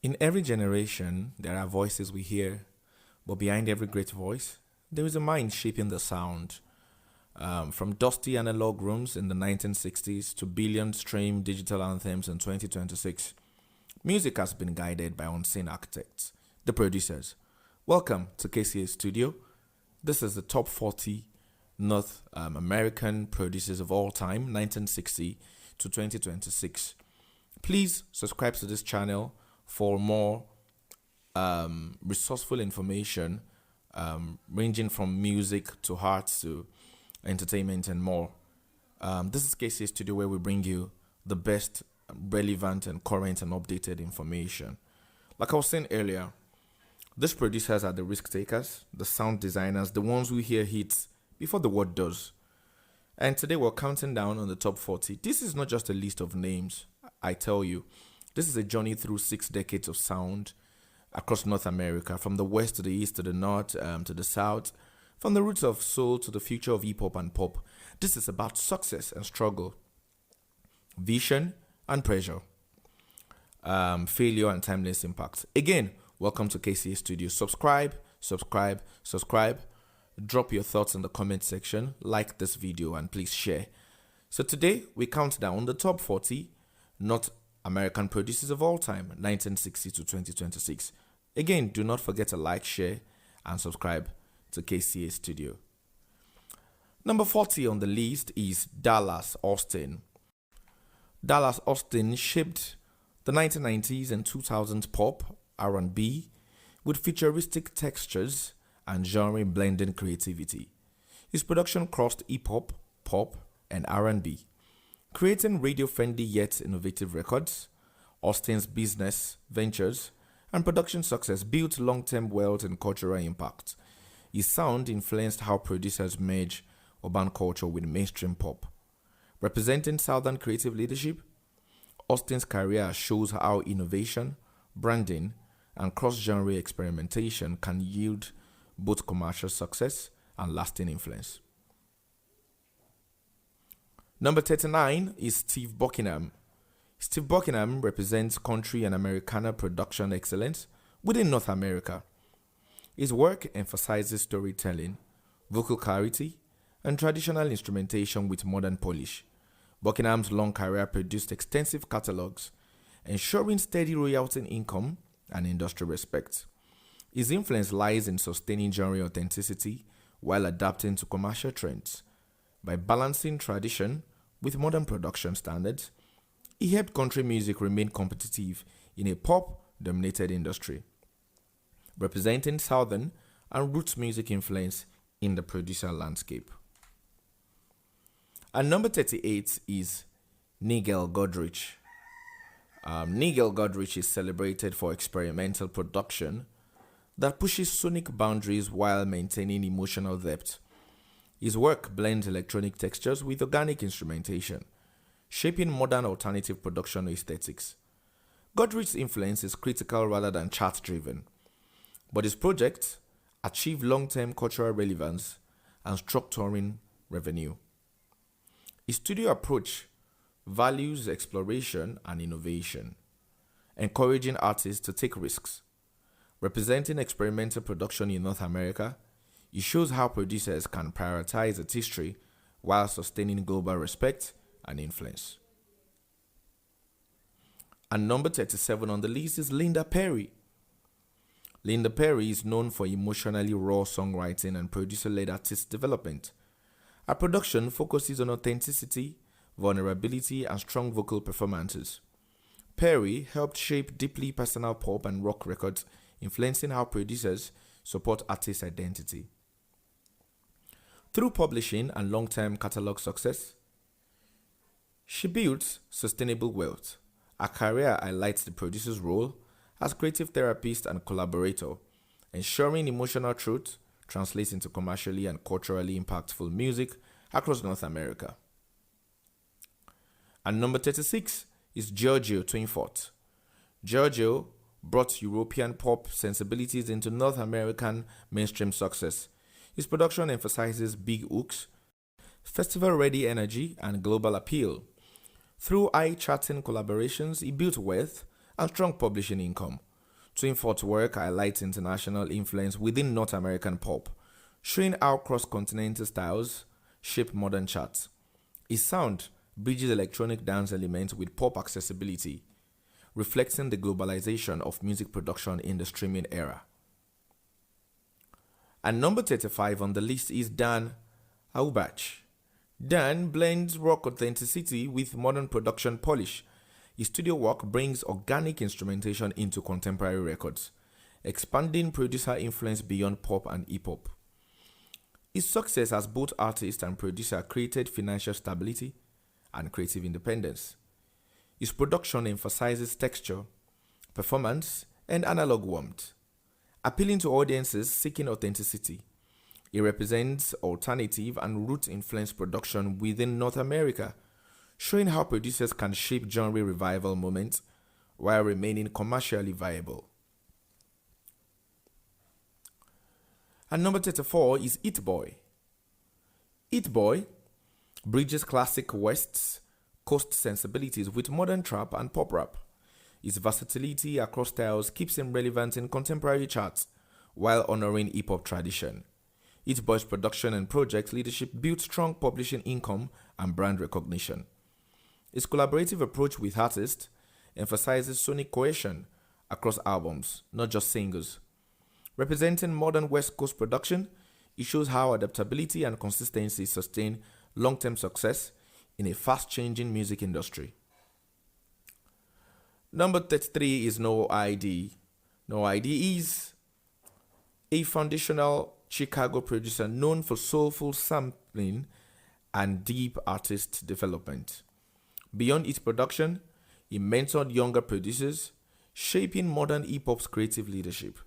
In every generation, there are voices we hear, but behind every great voice, there is a mind shaping the sound. From dusty analog rooms in the 1960s to billion stream digital anthems in 2026, music has been guided by unseen architects, the producers. Welcome to KCA Studio. This is the top 40 North American producers of all time, 1960 to 2026. Please subscribe to this channel for more resourceful information ranging from music to arts to entertainment and more. This is KCA Studio, where we bring you the best relevant and current and updated information. Like I was saying earlier, these producers are the risk takers, the sound designers, the ones who hear hits before the world does. And today we're counting down on the top 40. This is not just a list of names, I tell you. This is a journey through 6 decades of sound across North America, from the west to the east to the north to the south, from the roots of soul to the future of hip hop and pop. This is about success and struggle, vision and pressure, failure and timeless impact. Again, welcome to KCA Studio. Subscribe. Drop your thoughts in the comment section, like this video, and please share. So today we count down the top 40 North American producers of all time, 1960 to 2026. Again, do not forget to like, share, and subscribe to KCA Studio. Number 40 on the list is Dallas Austin. Dallas Austin shaped the 1990s and 2000s pop, R&B, with futuristic textures and genre-blending creativity. His production crossed hip-hop, pop, and R&B, creating radio-friendly yet innovative records. Austin's business, ventures, and production success built long-term wealth and cultural impact. His sound influenced how producers merge urban culture with mainstream pop. Representing Southern creative leadership, Austin's career shows how innovation, branding, and cross-genre experimentation can yield both commercial success and lasting influence. Number 39 is Steve Buckingham. Steve Buckingham represents country and Americana production excellence within North America. His work emphasizes storytelling, vocal clarity, and traditional instrumentation with modern polish. Buckingham's long career produced extensive catalogs, ensuring steady royalty income and industry respect. His influence lies in sustaining genre authenticity while adapting to commercial trends. By balancing tradition with modern production standards, he helped country music remain competitive in a pop-dominated industry, representing Southern and roots music influence in the producer landscape. And number 38 is Nigel Godrich. Nigel Godrich is celebrated for experimental production that pushes sonic boundaries while maintaining emotional depth. His work blends electronic textures with organic instrumentation, shaping modern alternative production aesthetics. Godrich's influence is critical rather than chart-driven, but his projects achieve long-term cultural relevance and structuring revenue. His studio approach values exploration and innovation, encouraging artists to take risks. Representing experimental production in North America, it shows how producers can prioritize its history while sustaining global respect and influence. And number 37 on the list is Linda Perry. Linda Perry is known for emotionally raw songwriting and producer-led artist development. Her production focuses on authenticity, vulnerability, and strong vocal performances. Perry helped shape deeply personal pop and rock records, influencing how producers support artist identity. Through publishing and long-term catalog success, she built sustainable wealth. Her career highlights the producer's role as creative therapist and collaborator, ensuring emotional truth translates into commercially and culturally impactful music across North America. And number 36 is Giorgio Twinfort. Giorgio brought European pop sensibilities into North American mainstream success. His production emphasizes big hooks, festival-ready energy, and global appeal. Through eye-charting collaborations, he built wealth and strong publishing income. Twinfort's work highlights international influence within North American pop, showing how cross-continental styles shape modern charts. His sound bridges electronic dance elements with pop accessibility, reflecting the globalization of music production in the streaming era. And number 35 on the list is Dan Auerbach. Dan blends rock authenticity with modern production polish. His studio work brings organic instrumentation into contemporary records, expanding producer influence beyond pop and hip-hop. His success as both artist and producer created financial stability and creative independence. His production emphasizes texture, performance, and analog warmth, appealing to audiences seeking authenticity. He represents alternative and root-influenced production within North America, showing how producers can shape genre revival moments while remaining commercially viable. And number 34 is It Boy. It Boy bridges classic West Coast sensibilities with modern trap and pop rap. His versatility across styles keeps him relevant in contemporary charts while honoring hip-hop tradition. It Boy's production and project leadership built strong publishing income and brand recognition. His collaborative approach with artists emphasizes sonic cohesion across albums, not just singles. Representing modern West Coast production, it shows how adaptability and consistency sustain long-term success in a fast-changing music industry. Number 33 is No ID. No ID is a foundational Chicago producer known for soulful sampling and deep artist development. Beyond its production, he mentored younger producers, shaping modern hip-hop's creative leadership.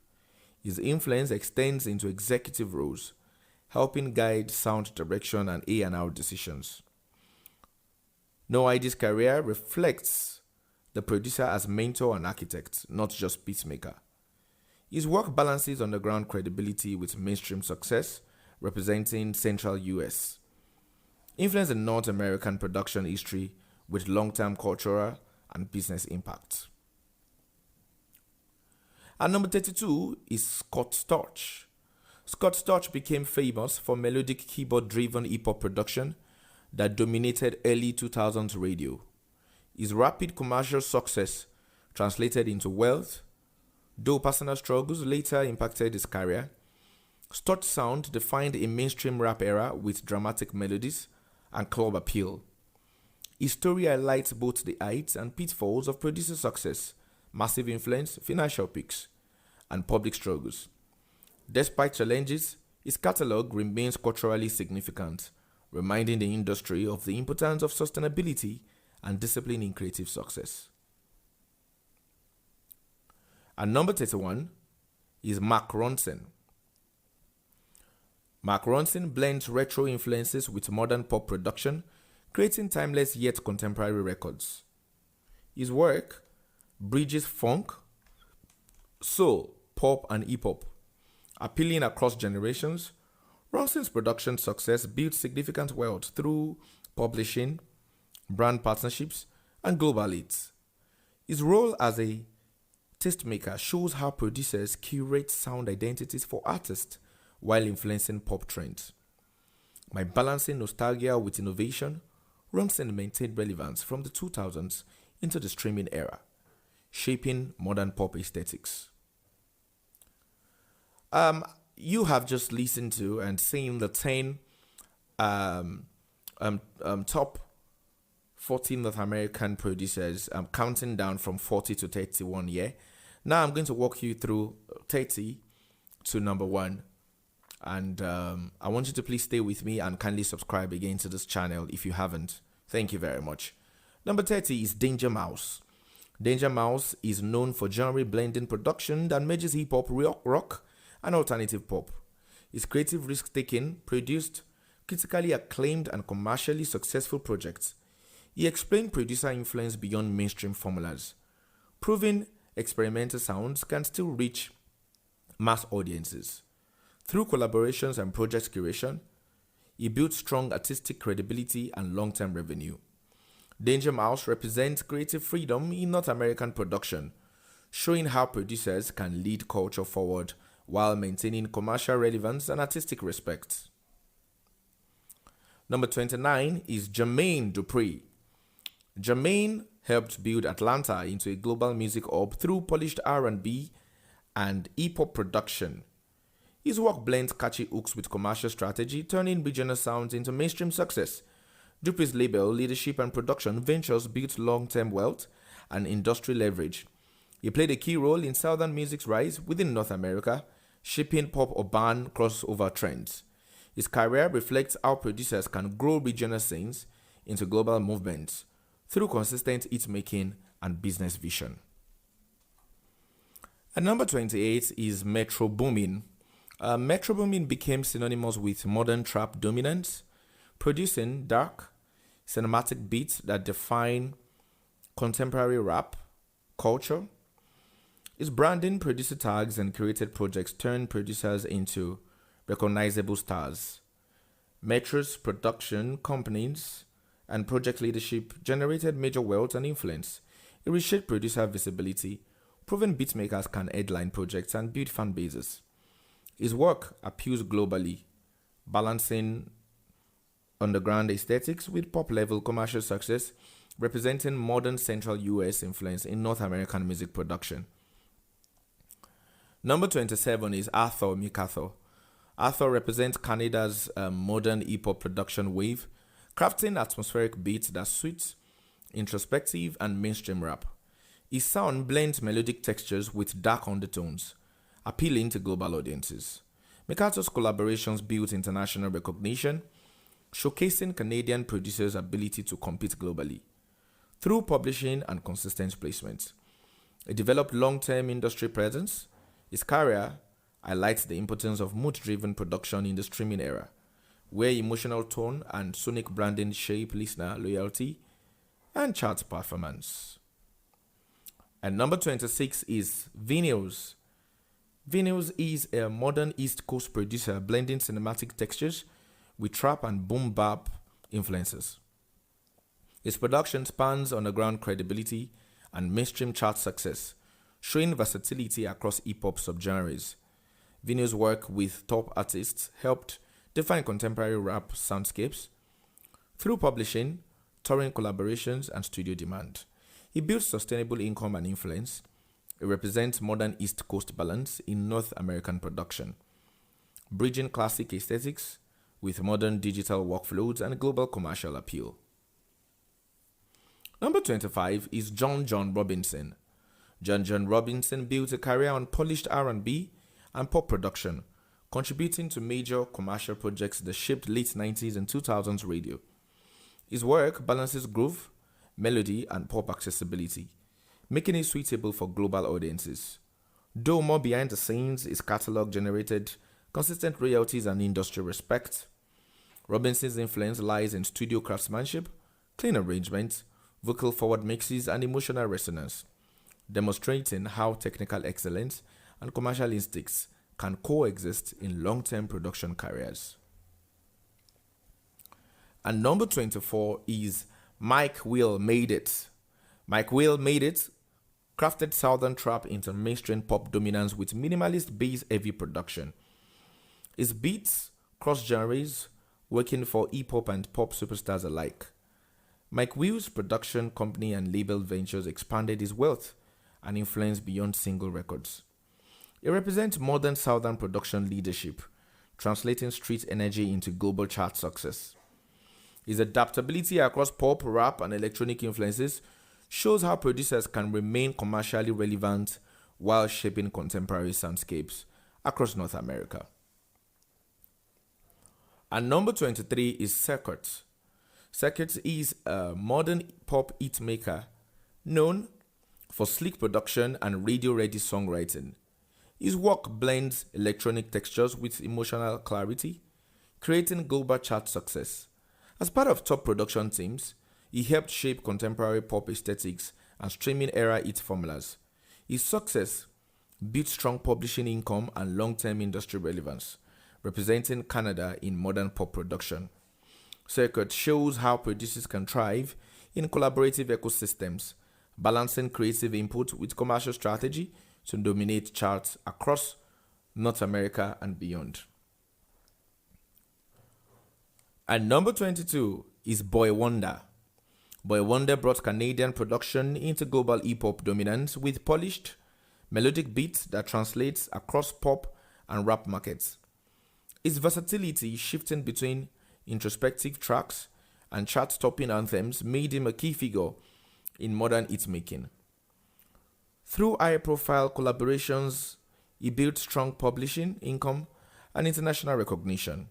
His influence extends into executive roles, helping guide sound direction and A&R decisions. No ID's career reflects the producer as mentor and architect, not just beatmaker. His work balances underground credibility with mainstream success, representing Central US. Influence in North American production history with long-term cultural and business impact. And number 32 is Scott Storch. Scott Storch became famous for melodic keyboard-driven hip-hop production that dominated early 2000s radio. His rapid commercial success translated into wealth, though personal struggles later impacted his career. Storch's sound defined a mainstream rap era with dramatic melodies and club appeal. His story highlights both the heights and pitfalls of producer success, massive influence, financial peaks, and public struggles. Despite challenges, his catalog remains culturally significant, reminding the industry of the importance of sustainability and discipline in creative success. And number 31 is Mark Ronson. Mark Ronson blends retro influences with modern pop production, creating timeless yet contemporary records. His work bridges funk, soul, pop, and hip-hop, appealing across generations. Ronson's production success built significant wealth through publishing, brand partnerships, and global hits. His role as a tastemaker shows how producers curate sound identities for artists while influencing pop trends. By balancing nostalgia with innovation, Ronson maintained relevance from the 2000s into the streaming era, shaping modern pop aesthetics. You have just listened to and seen the 10 top 14 North American producers. I'm counting down from 40 to 31 here. Now I'm going to walk you through 30 to number 1. And I want you to please stay with me and kindly subscribe again to this channel if you haven't. Thank you very much. Number 30 is Danger Mouse. Danger Mouse is known for genre blending production that merges hip-hop, rock, and alternative pop. His creative risk-taking produced critically acclaimed and commercially successful projects. He explained producer influence beyond mainstream formulas, proving experimental sounds can still reach mass audiences. Through collaborations and project curation, he built strong artistic credibility and long-term revenue. Danger Mouse represents creative freedom in North American production, showing how producers can lead culture forward while maintaining commercial relevance and artistic respect. Number 29 is Jermaine Dupri. Jermaine helped build Atlanta into a global music hub through polished R&B and hip-hop production. His work blends catchy hooks with commercial strategy, turning regional sounds into mainstream success. Dupri's label, leadership, and production ventures built long-term wealth and industry leverage. He played a key role in Southern music's rise within North America, shaping pop-urban crossover trends. His career reflects how producers can grow regional scenes into global movements through consistent hit-making and business vision. And number 28 is Metro Boomin. Metro Boomin became synonymous with modern trap dominance, producing dark, cinematic beats that define contemporary rap culture. His branding, producer tags, and curated projects turned producers into recognizable stars. Metro's production companies and project leadership generated major wealth and influence. It reshaped producer visibility, proving beatmakers can headline projects and build fan bases. His work appeals globally, balancing underground aesthetics with pop-level commercial success, representing modern Central US influence in North American music production. Number 27 is Arthur Mikathor. Arthur represents Canada's modern hip-hop production wave, crafting atmospheric beats that suit introspective and mainstream rap. His sound blends melodic textures with dark undertones, appealing to global audiences. Mikathor's collaborations built international recognition, showcasing Canadian producers' ability to compete globally. Through publishing and consistent placement, he developed long-term industry presence. His career highlights the importance of mood-driven production in the streaming era, where emotional tone and sonic branding shape listener loyalty and chart performance. And number 26 is Vinyls. Vinyls is a modern East Coast producer blending cinematic textures with trap and boom bap influences. His production spans underground credibility and mainstream chart success, showing versatility across hip-hop subgenres. Vinyls' work with top artists helped define contemporary rap soundscapes through publishing, touring collaborations, and studio demand. He built sustainable income and influence. It represents modern East Coast balance in North American production, bridging classic aesthetics with modern digital workflows and global commercial appeal. Number 25 is John Robinson. John Robinson built a career on polished R&B and pop production, contributing to major commercial projects that shaped late 90s and 2000s radio. His work balances groove, melody, and pop accessibility, making it suitable for global audiences. Though more behind the scenes, his catalog generated consistent royalties and industry respect. Robinson's influence lies in studio craftsmanship, clean arrangements, vocal forward mixes, and emotional resonance, demonstrating how technical excellence and commercial instincts can coexist in long-term production careers. And number 24 is Mike Will Made It. Mike Will Made It crafted Southern trap into mainstream pop dominance with minimalist bass-heavy production. His beats cross genres, working for hip-hop and pop superstars alike. Mike Will's production company and label ventures expanded his wealth and influence beyond single records. It represents modern Southern production leadership, translating street energy into global chart success. His adaptability across pop, rap, and electronic influences shows how producers can remain commercially relevant while shaping contemporary soundscapes across North America. And number 23 is Circuit. Circuit is a modern pop hit maker known for sleek production and radio-ready songwriting. His work blends electronic textures with emotional clarity, creating global chart success. As part of top production teams, he helped shape contemporary pop aesthetics and streaming era hit formulas. His success built strong publishing income and long-term industry relevance, representing Canada in modern pop production. Circuit shows how producers can thrive in collaborative ecosystems, balancing creative input with commercial strategy to dominate charts across North America and beyond. And number 22 is Boy Wonder. Boy Wonder brought Canadian production into global hip-hop dominance with polished, melodic beats that translates across pop and rap markets. Its versatility, shifting between introspective tracks and chart-topping anthems, made him a key figure in modern hit-making. Through high-profile collaborations, he built strong publishing income and international recognition.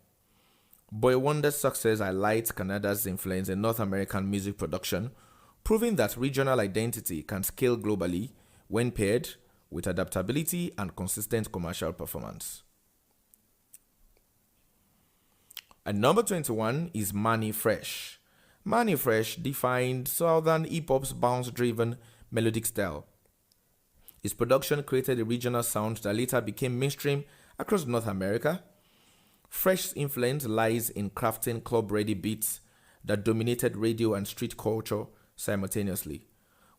Boy Wonder's success highlights Canada's influence in North American music production, proving that regional identity can scale globally when paired with adaptability and consistent commercial performance. And number 21 is Manny Fresh. Manny Fresh defined Southern hip-hop's bounce-driven melodic style. His production created a regional sound that later became mainstream across North America. Fresh's influence lies in crafting club-ready beats that dominated radio and street culture simultaneously.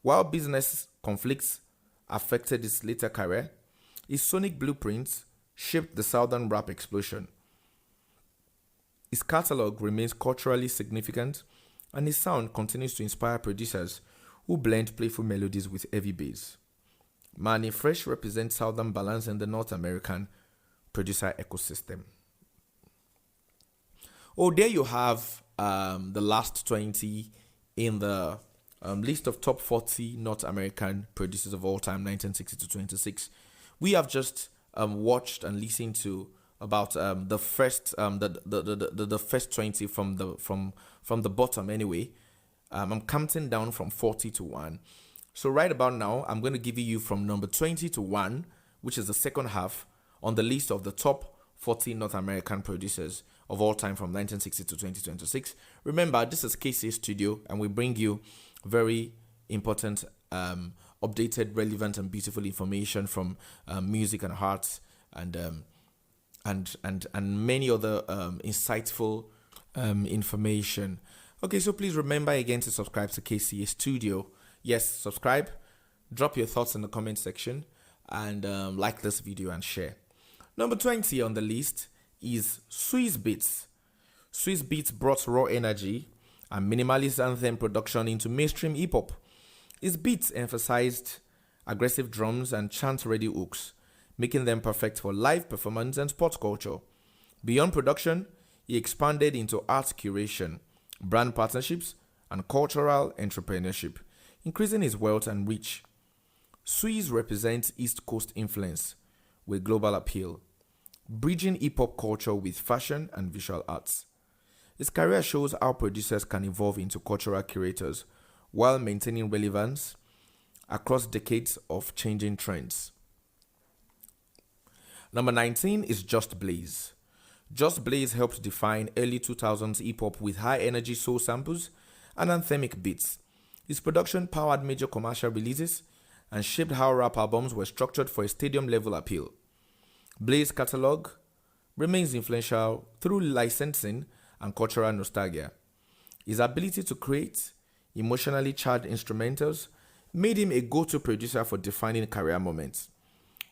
While business conflicts affected his later career, his sonic blueprints shaped the Southern rap explosion. His catalog remains culturally significant, and his sound continues to inspire producers who blend playful melodies with heavy bass. Manny Fresh represents Southern balance in the North American producer ecosystem. Oh, there you have the last 20 in the list of top 40 North American producers of all time, 1960 to 26. We have just watched and listened to about the first the first 20 from the bottom anyway. I'm counting down from 40 to 1. So right about now, I'm going to give you from number 20 to 1, which is the second half on the list of the top 40 North American producers of all time from 1960 to 2026. Remember, this is KCA Studio, and we bring you very important, updated, relevant, and beautiful information from music and arts and many other insightful information. Okay, so please remember again to subscribe to KCA Studio. Yes, subscribe, drop your thoughts in the comment section, and like this video and share. Number 20 on the list is Swiss Beats. Swiss Beats brought raw energy and minimalist anthem production into mainstream hip-hop. His beats emphasized aggressive drums and chant-ready hooks, making them perfect for live performance and sports culture. Beyond production, he expanded into art curation, brand partnerships, and cultural entrepreneurship, increasing his wealth and reach. Swiss represents East Coast influence with global appeal, bridging hip-hop culture with fashion and visual arts. His career shows how producers can evolve into cultural curators while maintaining relevance across decades of changing trends. Number 19 is Just Blaze. Just Blaze helped define early 2000s hip-hop with high-energy soul samples and anthemic beats. His production powered major commercial releases and shaped how rap albums were structured for a stadium-level appeal. Blaze's catalog remains influential through licensing and cultural nostalgia. His ability to create emotionally charged instrumentals made him a go-to producer for defining career moments.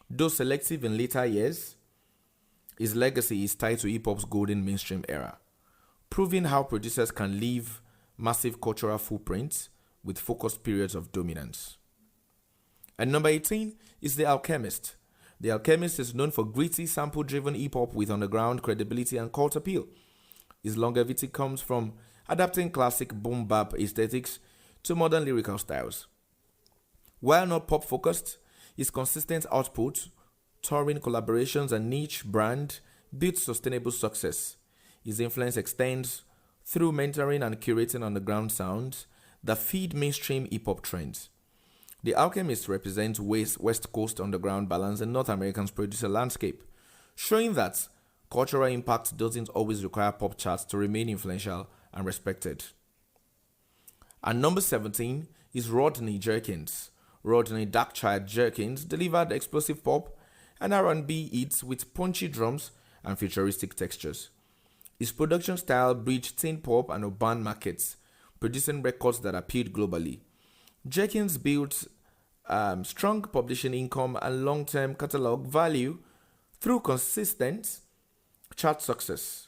Though selective in later years, his legacy is tied to hip-hop's golden mainstream era, proving how producers can leave massive cultural footprints with focused periods of dominance. And number 18 is The Alchemist. The Alchemist is known for gritty, sample-driven hip-hop with underground credibility and cult appeal. His longevity comes from adapting classic boom-bap aesthetics to modern lyrical styles. While not pop-focused, his consistent output, touring collaborations, and niche brand built sustainable success. His influence extends through mentoring and curating underground sounds that feed mainstream hip-hop trends. The Alchemist represents West Coast underground balance in North American's producer landscape, showing that cultural impact doesn't always require pop charts to remain influential and respected. And number 17 is Rodney Jerkins. Rodney Darkchild Jerkins delivered explosive pop and R&B hits with punchy drums and futuristic textures. His production style bridged teen pop and urban markets, producing records that appealed globally. Jenkins built strong publishing income and long-term catalog value through consistent chart success.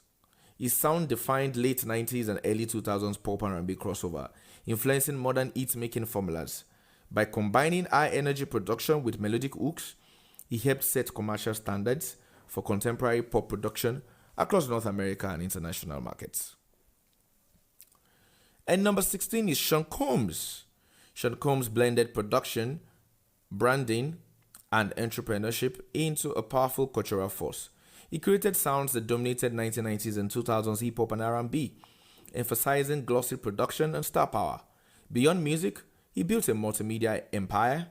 His sound defined late 90s and early 2000s pop and R&B crossover, influencing modern hit-making formulas. By combining high-energy production with melodic hooks, he helped set commercial standards for contemporary pop production across North America and international markets. And number 16 is Sean Combs. Sean Combs blended production, branding, and entrepreneurship into a powerful cultural force. He created sounds that dominated 1990s and 2000s hip-hop and R&B, emphasizing glossy production and star power. Beyond music, he built a multimedia empire,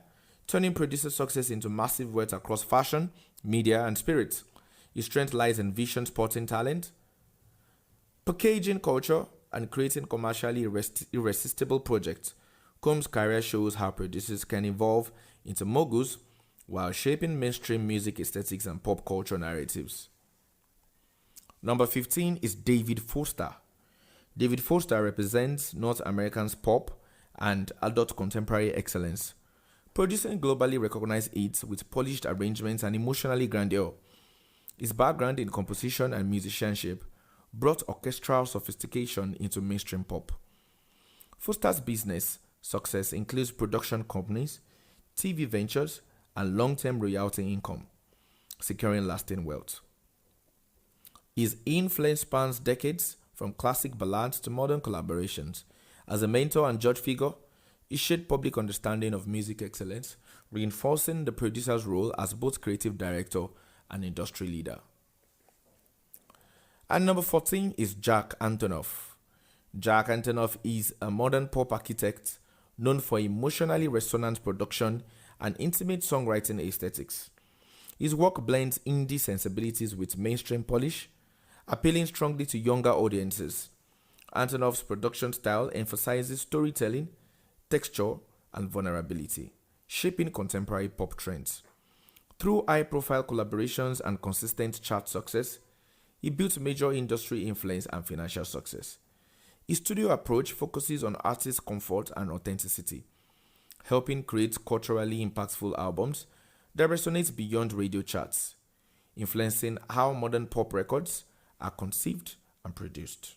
turning producer success into massive wealth across fashion, media, and spirits. His strength lies in vision, sporting talent, packaging culture, and creating commercially irresistible projects. Combs' career shows how producers can evolve into moguls while shaping mainstream music aesthetics and pop culture narratives. Number 15 is David Foster. David Foster represents North American's pop and adult contemporary excellence, producing globally recognized hits with polished arrangements and emotionally grandeur. His background in composition and musicianship brought orchestral sophistication into mainstream pop. Foster's business success includes production companies, TV ventures, and long-term royalty income, securing lasting wealth. His influence spans decades, from classic ballads to modern collaborations. As a mentor and judge figure, he shaped public understanding of music excellence, reinforcing the producer's role as both creative director and industry leader. And number 14 is Jack Antonoff. Jack Antonoff is a modern pop architect known for emotionally resonant production and intimate songwriting aesthetics. His work blends indie sensibilities with mainstream polish, appealing strongly to younger audiences. Antonoff's production style emphasizes storytelling, texture, and vulnerability, shaping contemporary pop trends. Through high-profile collaborations and consistent chart success, he built major industry influence and financial success. His studio approach focuses on artist comfort and authenticity, helping create culturally impactful albums that resonate beyond radio charts, influencing how modern pop records are conceived and produced.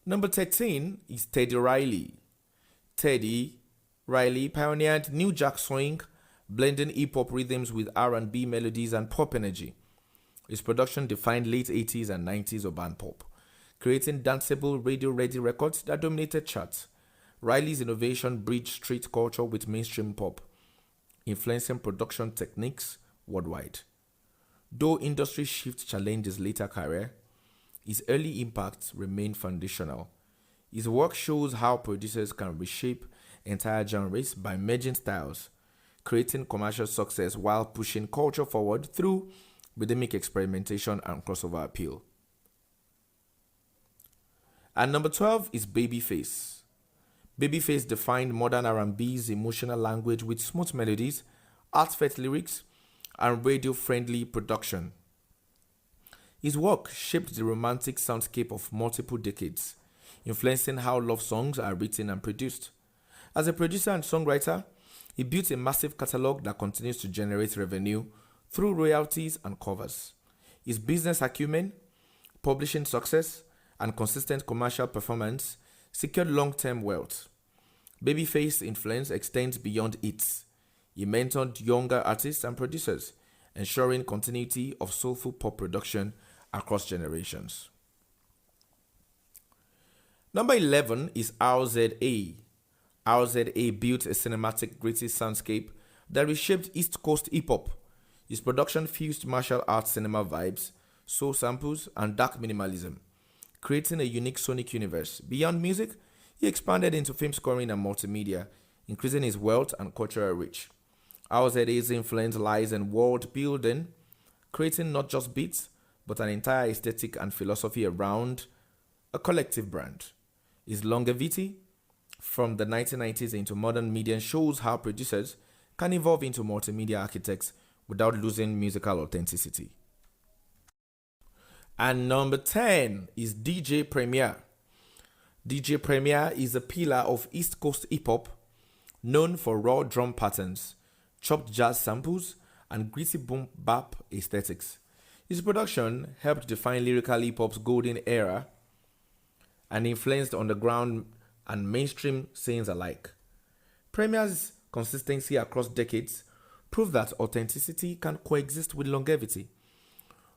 Number 13 is Teddy Riley. Teddy Riley pioneered New Jack Swing, blending hip-hop rhythms with R&B melodies and pop energy. His production defined late 80s and 90s urban pop, creating danceable, radio-ready records that dominated charts. Riley's innovation bridged street culture with mainstream pop, influencing production techniques worldwide. Though industry shifts challenged his later career, his early impacts remain foundational. His work shows how producers can reshape entire genres by merging styles, creating commercial success while pushing culture forward through rhythmic experimentation and crossover appeal. And number 12 is Babyface. Babyface defined modern R&B's emotional language with smooth melodies, heartfelt lyrics, and radio-friendly production. His work shaped the romantic soundscape of multiple decades, influencing how love songs are written and produced. As a producer and songwriter, he built a massive catalog that continues to generate revenue through royalties and covers. His business acumen, publishing success, and consistent commercial performance secured long-term wealth. Babyface's influence extends beyond hits. He mentored younger artists and producers, ensuring continuity of soulful pop production across generations. Number 11 is RZA. RZA built a cinematic gritty soundscape that reshaped East Coast hip-hop. His production fused martial arts cinema vibes, soul samples, and dark minimalism, creating a unique sonic universe. Beyond music, he expanded into film scoring and multimedia, increasing his wealth and cultural reach. RZA's influence lies in world building, creating not just beats, but an entire aesthetic and philosophy around a collective brand. His longevity, from the 1990s into modern media, shows how producers can evolve into multimedia architects without losing musical authenticity. And number 10 is DJ Premier. DJ Premier is a pillar of East Coast hip hop, known for raw drum patterns, chopped jazz samples, and gritty boom bap aesthetics. His production helped define lyrical hip hop's golden era and influenced underground and mainstream scenes alike. Premier's consistency across decades proved that authenticity can coexist with longevity.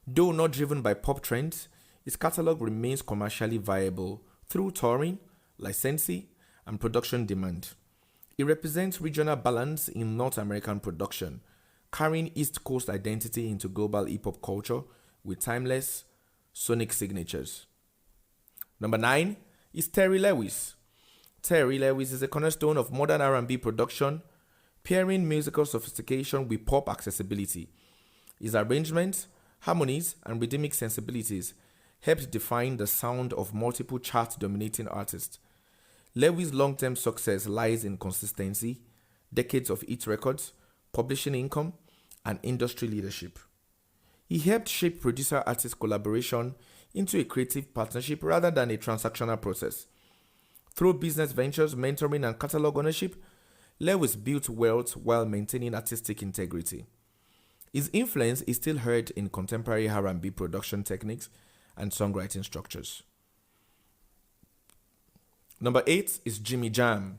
Though not driven by pop trends, his catalog remains commercially viable through touring, licensing, and production demand. It represents regional balance in North American production, carrying East Coast identity into global hip hop culture with timeless sonic signatures. Number 9 is Terry Lewis. Terry Lewis is a cornerstone of modern R&B production, pairing musical sophistication with pop accessibility. His arrangements, harmonies, and rhythmic sensibilities helped define the sound of multiple chart-dominating artists. Lewis' long-term success lies in consistency, decades of hit records, publishing income, and industry leadership. He helped shape producer-artist collaboration into a creative partnership rather than a transactional process. Through business ventures, mentoring, and catalog ownership, Lewis built wealth while maintaining artistic integrity. His influence is still heard in contemporary R&B production techniques and songwriting structures. Number 8 is Jimmy Jam.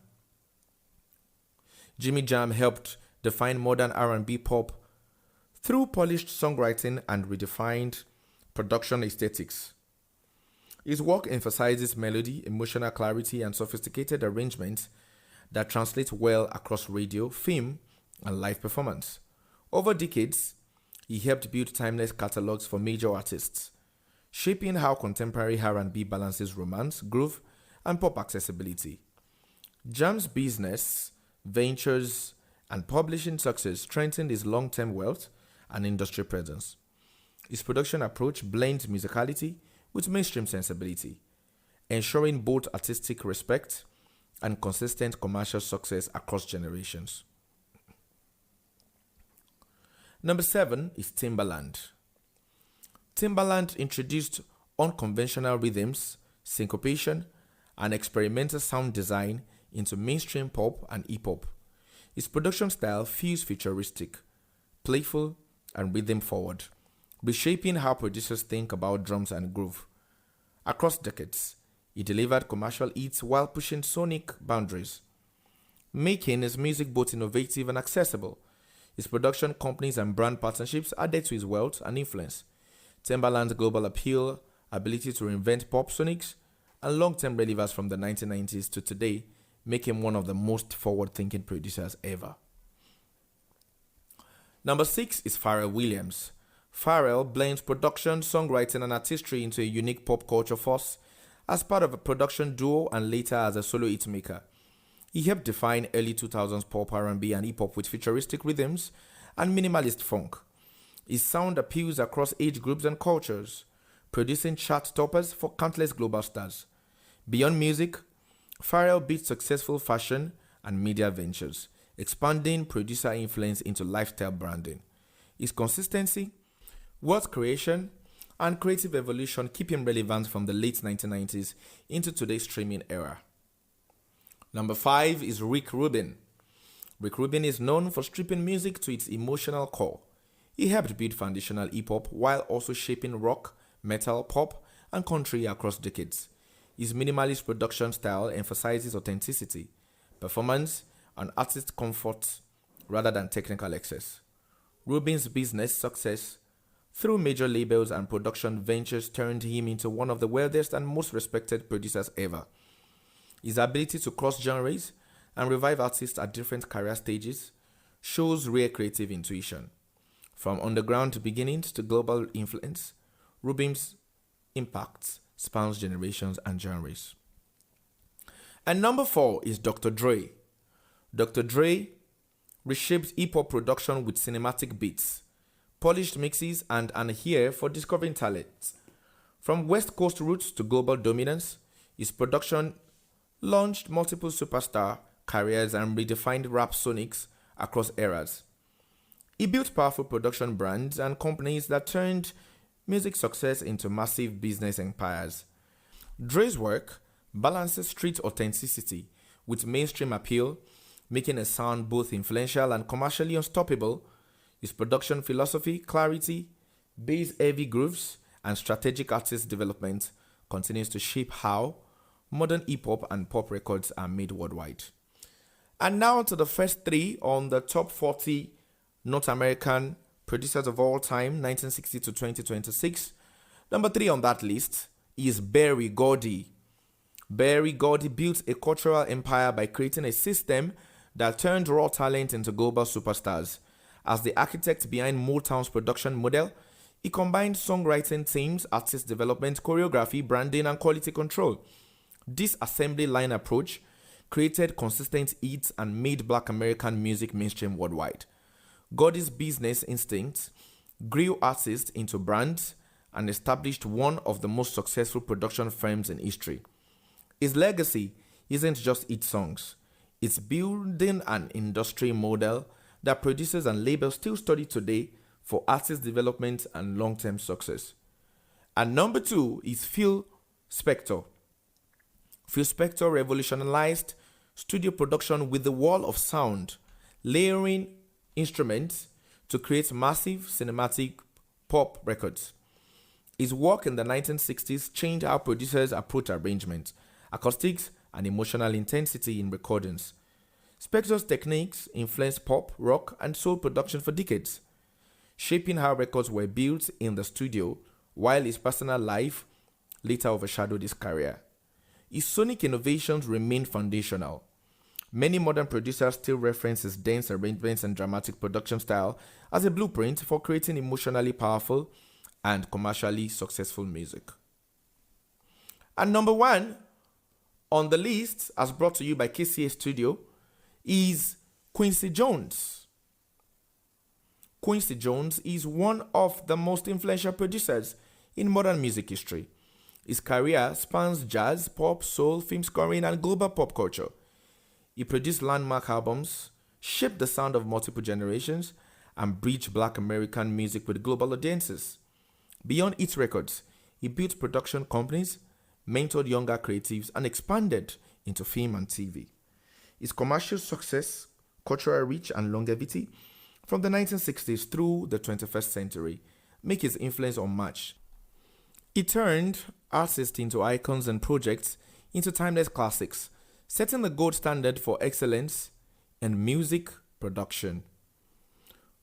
Jimmy Jam helped define modern R&B pop through polished songwriting and redefined production aesthetics. His work emphasizes melody, emotional clarity, and sophisticated arrangements that translate well across radio, film, and live performance. Over decades, he helped build timeless catalogs for major artists, shaping how contemporary R&B balances romance, groove, and pop accessibility. Jam's business, ventures, and publishing success strengthened his long-term wealth and industry presence. His production approach blends musicality with mainstream sensibility, ensuring both artistic respect and consistent commercial success across generations. Number 7 is Timbaland. Timbaland introduced unconventional rhythms, syncopation, and experimental sound design into mainstream pop and hip-hop. His production style feels futuristic, playful, and rhythm-forward, reshaping how producers think about drums and groove. Across decades, he delivered commercial hits while pushing sonic boundaries, making his music both innovative and accessible. His production companies and brand partnerships added to his wealth and influence. Timbaland's global appeal, ability to reinvent pop sonics, and long-term relevance from the 1990s to today make him one of the most forward-thinking producers ever. Number 6 is Pharrell Williams. Pharrell blends production, songwriting, and artistry into a unique pop culture force as part of a production duo and later as a solo hitmaker. He helped define early 2000s pop R&B and hip-hop with futuristic rhythms and minimalist funk. His sound appeals across age groups and cultures, producing chart toppers for countless global stars. Beyond music, Pharrell built successful fashion and media ventures, expanding producer influence into lifestyle branding. His consistency, wealth creation, and creative evolution keep him relevant from the late 1990s into today's streaming era. Number 5 is Rick Rubin. Rick Rubin is known for stripping music to its emotional core. He helped build foundational hip-hop while also shaping rock, metal, pop, and country across decades. His minimalist production style emphasizes authenticity, performance, and artist comfort rather than technical excess. Rubin's business success through major labels and production ventures turned him into one of the wealthiest and most respected producers ever. His ability to cross genres and revive artists at different career stages shows rare creative intuition. From underground beginnings to global influence, Rubin's impact spans generations and genres. And number 4 is Dr. Dre. Dr. Dre reshaped hip-hop production with cinematic beats, polished mixes, and an ear for discovering talent. From West Coast roots to global dominance, his production launched multiple superstar careers and redefined rap sonics across eras. He built powerful production brands and companies that turned music success into massive business empires. Dre's work balances street authenticity with mainstream appeal, making a sound both influential and commercially unstoppable. His production philosophy, clarity, bass-heavy grooves, and strategic artist development continues to shape how modern hip-hop and pop records are made worldwide. And now to the first three on the top 40 North American producers of all time, 1960 to 2026. Number 3 on that list is Berry Gordy. Berry Gordy built a cultural empire by creating a system that turned raw talent into global superstars. As the architect behind Motown's production model, he combined songwriting teams, artist development, choreography, branding, and quality control. This assembly line approach created consistent hits and made Black American music mainstream worldwide. Gordy's business instincts grew artists into brands and established one of the most successful production firms in history. His legacy isn't just hit songs, it's building an industry model that producers and labels still study today for artist development and long-term success. And number 2 is Phil Spector. Phil Spector revolutionized studio production with the wall of sound, layering instruments to create massive cinematic pop records. His work in the 1960s changed how producers approach arrangements, acoustics, and emotional intensity in recordings. Spector's techniques influenced pop, rock, and soul production for decades, shaping how records were built in the studio, while his personal life later overshadowed his career. His sonic innovations remain foundational. Many modern producers still reference his dense arrangements and dramatic production style as a blueprint for creating emotionally powerful and commercially successful music. And number 1 on the list, as brought to you by KCA Studio, is Quincy Jones. Quincy Jones is one of the most influential producers in modern music history. His career spans jazz, pop, soul, film scoring, and global pop culture. He produced landmark albums, shaped the sound of multiple generations, and bridged Black American music with global audiences. Beyond its records, he built production companies, mentored younger creatives, and expanded into film and TV. His commercial success, cultural reach, and longevity from the 1960s through the 21st century make his influence unmatched. He turned artists into icons and projects into timeless classics, setting the gold standard for excellence in music production.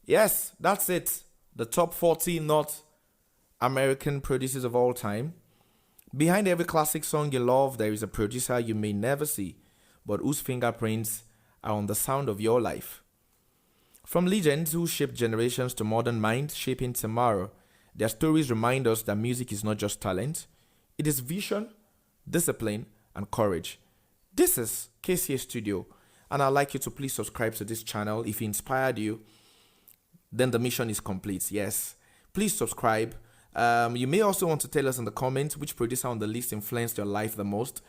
Yes, that's it. The top 40 North American producers of all time. Behind every classic song you love, there is a producer you may never see, but whose fingerprints are on the sound of your life. From legends who shaped generations to modern minds shaping tomorrow, their stories remind us that music is not just talent, it is vision, discipline, and courage. This is KCA Studio, and I'd like you to please subscribe to this channel. If it inspired you, then the mission is complete. Yes, please subscribe. You may also want to tell us in the comments which producer on the list influenced your life the most,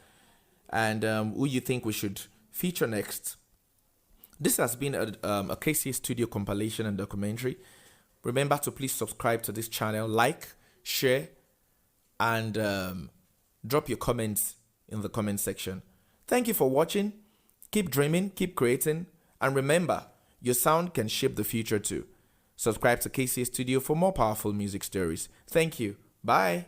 and who you think we should feature next. This has been a KCA Studio compilation and documentary. Remember to please subscribe to this channel, like, share, and drop your comments in the comment section. Thank you for watching. Keep dreaming, keep creating, and remember, your sound can shape the future too. Subscribe to KCA Studio for more powerful music stories. Thank you. Bye.